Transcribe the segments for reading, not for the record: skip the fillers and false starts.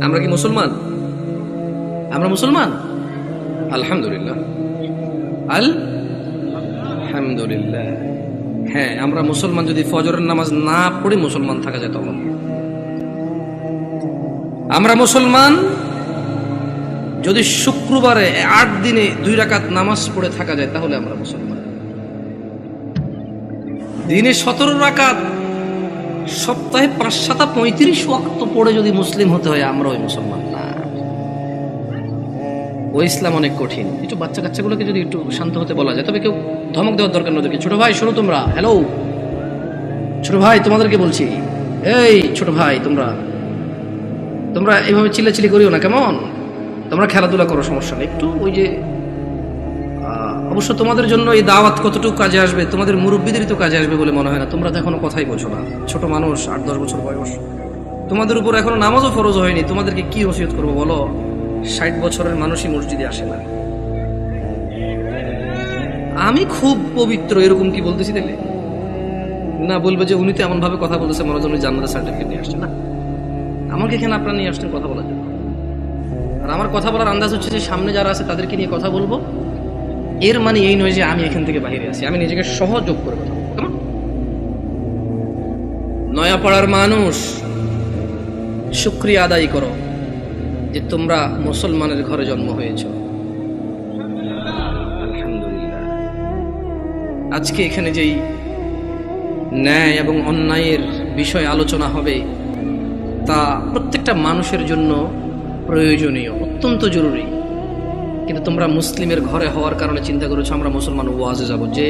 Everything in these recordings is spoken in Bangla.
আমরা কি মুসলমান? আমরা মুসলমান আলহামদুলিল্লাহ, আলহামদুলিল্লাহ। হ্যাঁ, আমরা মুসলমান। যদি ফজরের নামাজ না পড়ে মুসলমান থাকা যায় তখন আমরা মুসলমান। যদি শুক্রবারে 8 দিনে 2 রাকাত নামাজ পড়ে থাকা যায় তাহলে আমরা মুসলমান। দিনে 17 রাকাত, সপ্তাহে 5-7-35 ওয়াক্ত পড়ে যদি মুসলিম হতে হয় আমরা ওই মুসলমান না। ওই ইসলাম অনেক কঠিন। একটু বাচ্চা কাচ্চাগুলোকে যদি একটু শান্ত হতে বলা যায়, তবে কেউ ধমক দেওয়ার দরকার নয়। ছোট ভাই শোনো, তোমরা হ্যালো, ছোট ভাই তোমাদেরকে বলছি, এই ছোট ভাই তোমরা এইভাবে চিল্লাচিল্লি করিও না, কেমন? তোমরা খেলাধুলা করো, সমস্যা নেই। একটু ওই যে অবশ্য তোমাদের জন্য এই দাওয়াত কতটুকু কাজে আসবে, তোমাদের মুরব্বীদেরই তো কাজে আসবে বলে মনে হয় না। তোমরা তো এখনো কথাই বলছো না, ছোট মানুষ, 8-10 বছর বয়স। তোমাদের উপর এখনো নামাজও ফরজ হয়নি। তোমাদেরকে কি ওসিয়ত করবো বলো? 60 বছরের মানুষই মসজিদে আসে না। আমি খুব পবিত্র এরকম কি বলতেছি তাহলে? না, বলবে যে উনি তো এমন ভাবে কথা বলতেছে মনে হয় জান্নাতের সার্টিফিকেট নিয়ে আসছে। না, আমাকে এখানে আপনারা নিয়ে আসছেন কথা বলার জন্য। আর আমার কথা বলার আন্দাজ হচ্ছে যে সামনে যারা আছে তাদেরকে নিয়ে কথা বলবো। এর মানে এই নয় যে আমি এখান থেকে বাইরে আছি। আমি নিজেকে সহযোগ করে কথা বলবো। কেমন? নয়াপাড়ার মানুষ, শুকরিয়া আদায় করো যে তোমরা মুসলমানের ঘরে জন্ম হয়েছ। আলহামদুলিল্লাহ। আজকে এখানে যেই ন্যায় এবং অন্যায়ের বিষয় আলোচনা হবে তা প্রত্যেকটা মানুষের জন্য প্রয়োজনীয়, অত্যন্ত জরুরি। কিন্তু তোমরা মুসলিমের ঘরে হওয়ার কারণে চিন্তা করেছো আমরা মুসলমান ওয়াজে যাব, যে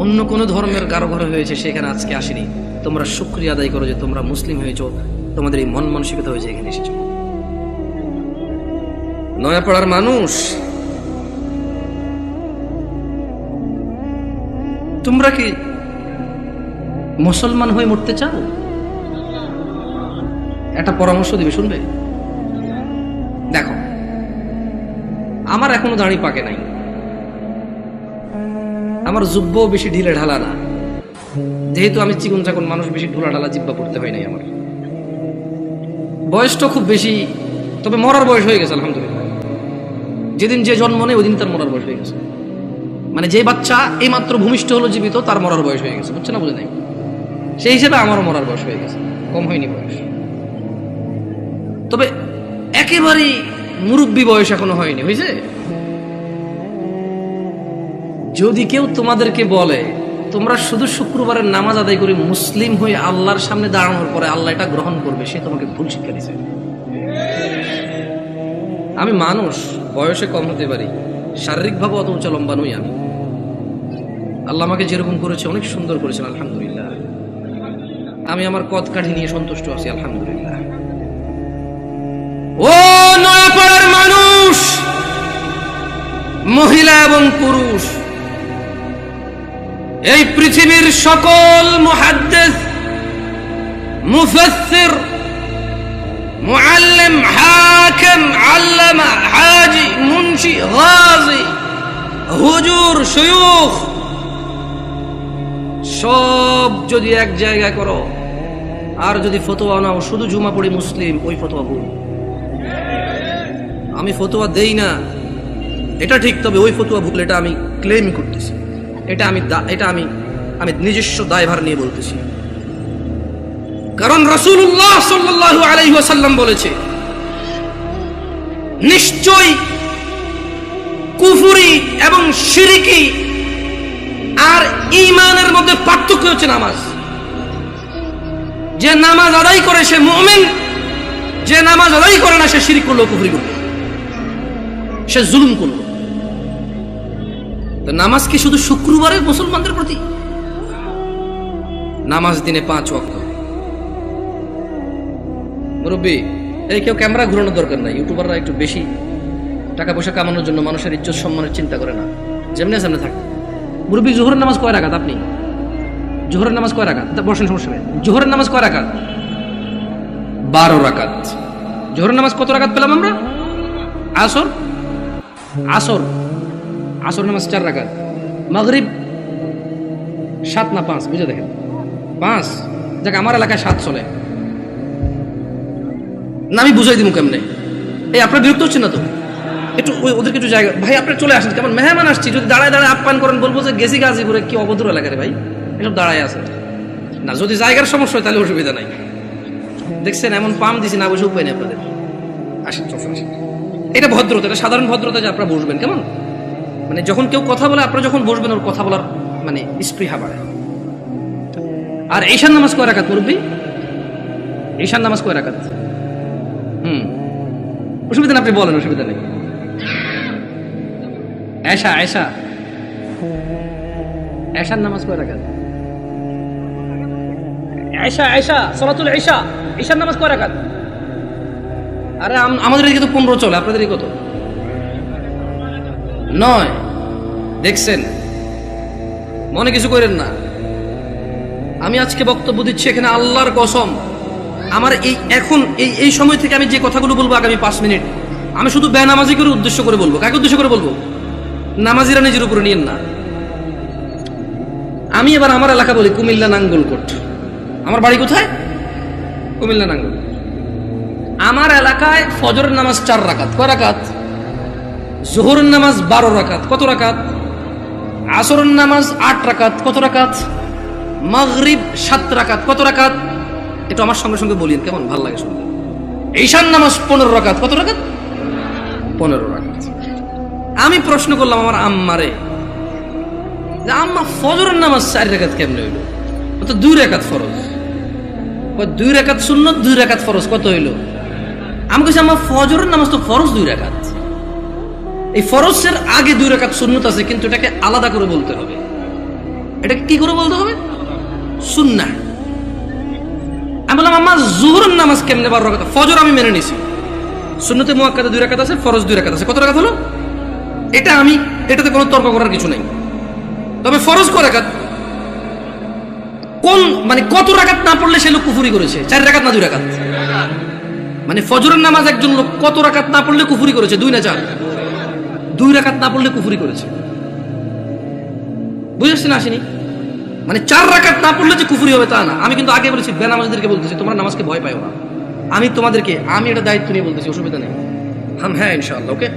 অন্য কোনো ধর্মের কারো ঘরে হয়েছে সেখানে আজকে আসেনি। তোমরা শুকরিয়া আদায় করো যে তোমরা মুসলিম হয়েছো, তোমাদের এই মন মানসিকতা হয়েছে এখানে এসেছো। নয়াপাড়ার মানুষ, তোমরা কি মুসলমান হয়ে মরতে চাও? একটা পরামর্শ দিবে, শুনবে? দেখো, আমার এখনো দাড়ি পাকে নাই, আমার জুব্বও বেশি ঢিলে ঢালা না। যেহেতু আমি চিকন চাকন মানুষ, বেশি ঢোলা ঢালা জিব্বা পড়তে হয় নাই। আমার বয়সটা খুব বেশি, তবে মরার বয়স হয়ে গেছে আলহামদুলিল্লাহ। যেদিন যে জন্ম নেই ওই দিন তার মরার বয়স হয়ে গেছে। মানে যে বাচ্চা এই মাত্র ভূমিষ্ঠ হলো জীবিত, তার মরার বয়স হয়ে গেছে। বুঝছে না? বুঝে নাই? সেই হিসেবে আমারও মরার বয়স হয়ে গেছে, কম হয়নি বয়স। তবে একেবারেই মুরব্বী বয়স এখনো হয়নি, হয়েছে। যদি কেউ তোমাদেরকে বলে তোমরা শুধু শুক্রবারের নামাজ আদায় করে মুসলিম হয়ে আল্লাহর সামনে দাঁড়ানোর পরে আল্লাহ এটা গ্রহণ করবে, সে তোমাকে ভুল শিক্ষা দিচ্ছে। আমি মানুষ, বয়সে কম হতে পারি, শারীরিকভাবে অত উঁচা লম্বা নই আমি। আল্লাহ আমাকে যেরকম করেছে অনেক সুন্দর করেছেন আলহামদুলিল্লাহ। আমি আমার কদ কাঠি নিয়ে সন্তুষ্ট আছি আলহামদুলিল্লাহ। ও নয়াপাড়ার মানুষ, মহিলা এবং পুরুষ, এই পৃথিবীর সকল মুহাদ্দিস, মুফাসসির, মুআল্লিম, হাকিম, আল্লামা, হাজি, মুন্সি, গাজী, হুজুর, শায়খ, সব যদি এক জায়গায় করো আর যদি ফতোয়া নাও শুধু জুমা পড়ি মুসলিম, ওই ফতোয়া ভুল। আমি ফতোয়া দেই না এটা ঠিক, তবে ওই ফতোয়া ভুল, এটা আমি ক্লেম করতেছি। এটা আমি নিজস্ব দায়ভার নিয়ে বলতেছি। কারণ রাসূলুল্লাহ সাল্লাল্লাহু আলাইহি ওয়াসাল্লাম বলেছে, নিশ্চয় কুফরি এবং শিরকি আর ঈমানের মধ্যে পার্থক্য হচ্ছে নামাজ। যে নামাজ আদায় করে সে মুমিন, যে নামাজ আদায় করে না সে শিরক করলো, কুফরি করলো, সে জুলুম করলো। তো নামাজ কি শুধু শুক্রবারে মুসলমানদের প্রতি? নামাজ দিনে 5 ওয়াক্ত। মুরব্বী, এই কেউ ক্যামেরা ঘুরানোর দরকার নাই। ইউটিউবাররা একটু বেশি টাকা পয়সা কামানোর জন্য মানুষের ইজ্জত সম্মানের চিন্তা করে না, যেমনি সামনে থাকে। মুরব্বী, জোহরের নামাজ কয় রাকাত? আপনি জোহরের নামাজ কয় রাকাত? বসেন, সমস্যা নেই। জোহরের নামাজ কয় রাকাত? 12 রাকাত। জোহরের নামাজ কত রাকাত পেলাম আমরা? আসর নামাজ 4 রাকাত। মাগরিব 7 না 5? বুঝে দেখেন, 5। দেখ, আমার এলাকায় 7 চলে। না আমি বুঝাই দিব কেমনে? এই আপনার বিরক্ত হচ্ছেন না তো? একটু ওদেরকে একটু জায়গা, ভাই আপনি চলে আসেন, কেমন মেহমান আসছি, যদি দাঁড়ায় দাঁড়ায় আপ্যায়ন করেন বলবো যে গেছি গাজীপুরে, কি অভদ্র এলাকা রে ভাই, এসব দাঁড়ায় আছে না। যদি জায়গার সমস্যা হয় তাহলে অসুবিধা নাই। দেখছেন এমন পাম দিছি না, বসে উপায় নেই আপনাদের। আসেন চলে আসেন, এটা ভদ্রতা, এটা সাধারণ ভদ্রতা যে আপনারা বসবেন। কেমন মানে যখন কেউ কথা বলে আপনারা যখন বসবেন ওর কথা বলার মানে স্পৃহা বাড়ে। আর ঈশান নামাজ কয় রাকাত মুরব্বি? ঈশান নামাজ কয় রাকাত? অসুবিধা নেই, আপনি বলেন, অসুবিধা নেই। এশা এশা এশার নামাজ কয় রাকাত? এশা এশা সালাতুল ইশা, ঈশার নামাজ কয় রাকাত? আরে আমাদের এদিকে তো 15 চলে, আপনাদের এদিকে কত? 9। দেখছেন, মনে কিছু করেন না। আমি আজকে বক্তব্য দিচ্ছি এখানে আল্লাহর কসম, আমার এই সময় থেকে আমি যে কথাগুলো বলবো আগামী 5 মিনিট, আমি শুধু বেনামাজি করে উদ্দেশ্য করে বলবো। কাকে উদ্দেশ্য করে বলবো? নামাজিরা নিজের উপরে নিয়েন না। আমি এবার আমার এলাকা বলি, কুমিল্লা নাঙ্গলকোট। আমার বাড়ি কোথায়? কুমিল্লা নাঙ্গলকোট। আমার এলাকায় ফজরের নামাজ 4 রাকাত। কয় রাকাত? জোহরের নামাজ 12 রাকাত। কত রাকাত? আসরের নামাজ 8 রাকাত। কত রাকাত? মাগরিব 7 রাকাত। কত রাকাত? এটা আমার সঙ্গে সঙ্গে বলিন, কেমন ভালো লাগে শুনতে। ঈশান নামাজ 15 রাকাত। কত রাকাত? 15 রাকাত। আমি প্রশ্ন করলাম আমার আম্মারে, যে আম্মা ফজরের নামাজ 4 রাকাত কেমনে হইল? তো 2 রাকাত ফরজ। 2 রাকাত সুন্নত, 2 রাকাত ফরজ। কত হইল? আমি কইছি আম্মা ফজরের নামাজ তো ফরজ 2 রাকাত, এই ফরজের আগে 2 রাকাত সুন্নত আছে, কিন্তু এটাকে আলাদা করে বলতে হবে। এটাকে কি করে বলতে হবে? সুন্নাহ। আমি বললাম আম্মা জোহরের নামাজ কেমনে 12 রাকাত? ফজর আমি মেনে নিছি, সুন্নতে মুআক্কাদা 2 রাকাত আছে, ফরজ 2 রাকাত আছে। কত রাকাত হলো? এটাতে কোনো তর্ক করার কিছু নেই। তবে ফরজ কয় রাকাত? কোন মানে কত রাকাত না পড়লে সে লোক কুফরি করেছে? 4 রাকাত না 2 রাকাত? মানে ফজরের নামাজ একজন লোক কত রাকাত না পড়লে কুফরি করেছে? 2 না 4? 2 রাকাত না পড়লে কুফরি করেছে। বুঝেছেন আসেনি? মানে 4 রাকাত না পড়লে যে কুফরি হবে তা না। আমি কিন্তু আগে বলেছি, বেনামাজিদেরকে বলতেছি তোমরা নামাজকে ভয় পাও না। আমি এটা দায়িত্ব নিয়ে বলতেছি, অসুবিধা নেই। হ্যাঁ ইনশাআল্লাহ, ওকে।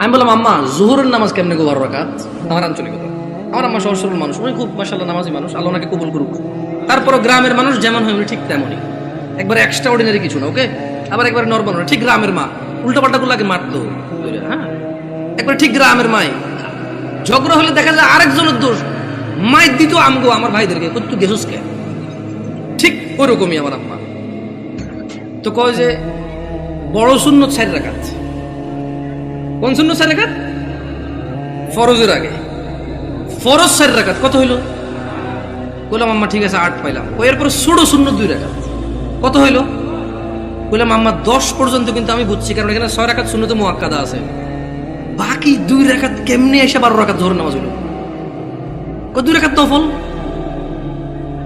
আমি বললাম আম্মা জোহরের নামাজ কেমনে গো 12 রাকাত? আমার আঞ্চলিকতা, আমার আম্মা সহজ সরল মানুষ, উনি খুব মাশাআল্লাহ নামাজি মানুষ, আল্লাহ ওনাকে কবুল করুক। তারপরও গ্রামের মানুষ যেমন হয় উনি ঠিক তেমনই, একবারে এক্সট্রা অর্ডিনারি কিছু না, ওকে। আবার একবারে নরমাল না, ঠিক গ্রামের মা। উল্টা পাল্টা গুলো আগে মারতো, হ্যাঁ একবার ঠিক গ্রামের মাই। ঝগড়া হলে দেখা যায় আরেকজনের দোষ, মাইর দিত আমগো আমার ভাইদেরকে, কত গেছস কে, ঠিক ওরকমই আমার আম্মা। তো কয় যে বড় সুন্নত 4 রাকাত। কোন সুন্নত 4 রাকাত? ফরজের আগে ফরজ 4 রাকাত। কত হইল? বললাম আম্মা ঠিক আছে 8 পাইলাম। এরপর ছোট সুন্নত 2 রাকাত। কত হইল? বললাম আম্মা 10 পর্যন্ত কিন্তু আমি বুঝছি, কারণ এখানে 6 রাকাত সুন্নতে মুআক্কাদা আছে, বাকি 2 রাকাত কেমনে এসে 12 রাকাত জোহর নামাজ হইল? 2 রাকাত নফল।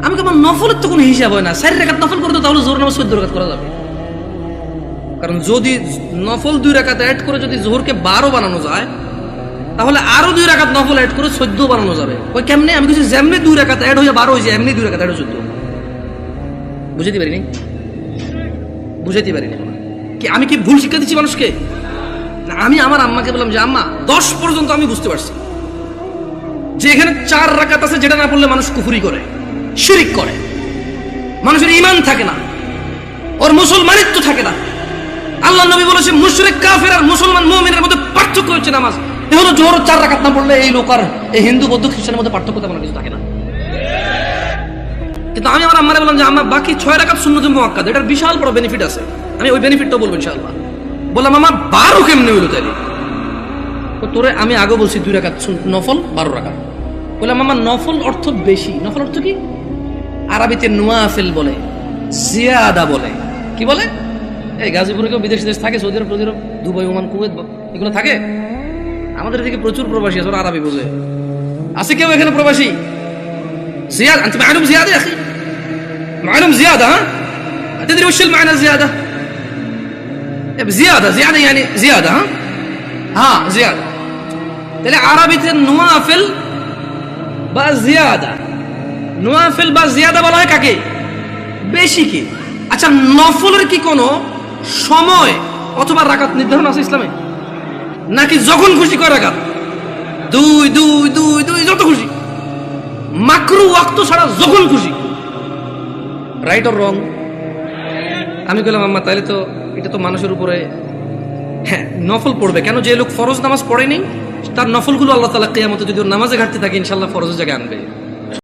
আমি কেমন নফলের তো কোনো হিসাব হয় না, 4 রাকাত নফল করতে তাহলে জোহর নামাজ 14 রাকাত করা যাবে। কারণ যদি নফল 2 রাকাত অ্যাড করে যদি জোহরকে 12 বানানো যায়, তাহলে আরো 2 রাকাত নফল অ্যাড করে 14 বানানো যাবে। ওই কেমনে? আমি কিছু যেমনি 2 রাকাত অ্যাড হয়ে 12 হয়ে যায়, এমনি 2 রাকাত অ্যাড হয়ে 14। বুঝাইতে পারিনি কি? আমি কি ভুল শিক্ষা দিচ্ছি মানুষকে? আমি আমার আম্মাকে বললাম যে আম্মা 10 পর্যন্ত আমি বুঝতে পারছি যে এখানে 4 রাকাত আছে, যেটা না পড়লে মানুষ কুফরি করে, শিরিক করে, মানুষের ঈমান থাকে না, ওর মুসলমানিত্ব থাকে না। আল্লাহ নবী বলেছে মুশরিক কাফের আর মুসলমান মুমিনের মধ্যে পার্থক্য হচ্ছে নামাজ। এ হলো জোহর 4 রাকাত না পড়লে এই লোক আর এই হিন্দু বৌদ্ধ খ্রিস্টানের মধ্যে পার্থক্য তেমন কিছু থাকে না। কিন্তু আমি আমার আম্মারে বললাম যে আম্মা বাকি 6 রাকাত সুন্নতে মুআক্কাদা, এটার বিশাল বড় বেনিফিট আছে, আমি ওই বেনিফিটটাও বলবো ইনশাআল্লাহ। বললাম আম্মা 12 কেমনে হইলো তাইলে? তোরে আমি আগে বলছি 2 রাকাত নফল 12 রাকাত। বললাম আম্মা নফল অর্থ বেশি। নফল অর্থ কি? আরবিতে নওয়াফিল বলে, জিয়াদা বলে। কি বলে? এই গাজীপুরে কেউ বিদেশি দেশ থাকে, সৌদি আরব, দুবাই, ওমান, কুয়েত, এগুলো থাকে। আমাদের এদিকে প্রচুর প্রবাসী আছে, ওরা আরবি বোঝে। আছে কেউ এখানে প্রবাসী? زيادة أنت معلوم زيادة يا أخي، معلوم زيادة، ها تدري وش المعنى زيادة؟ زيادة يعني زيادة، ها زيادة। তাহলে আরবিতে নওয়াফিল বা জিয়াদা, নওয়াফিল বা জিয়াদা বলা হয় কাকে? বেশি কি। আচ্ছা, নফলের কি কোনো সময় অথবা রাকাত নির্ধারণ আছে ইসলামে, নাকি যখন খুশি কয় রাকাত? দুই দুই দুই দুই যত খুশি, মাকরু ওয়াক্ত ছাড়া যখন খুশি। Right or wrong? আমি বললাম আম্মা তাহলে তো এটা তো মানুষের উপরে, হ্যাঁ নফল পড়বে কেন? যে লোক ফরজ নামাজ পড়েনি তার নফলগুলো আল্লাহ তাআলা কিয়ামতে যদি ওর নামাজে ঘাটতি থাকে ইনশাআল্লাহ ফরজের জায়গায় আনবে।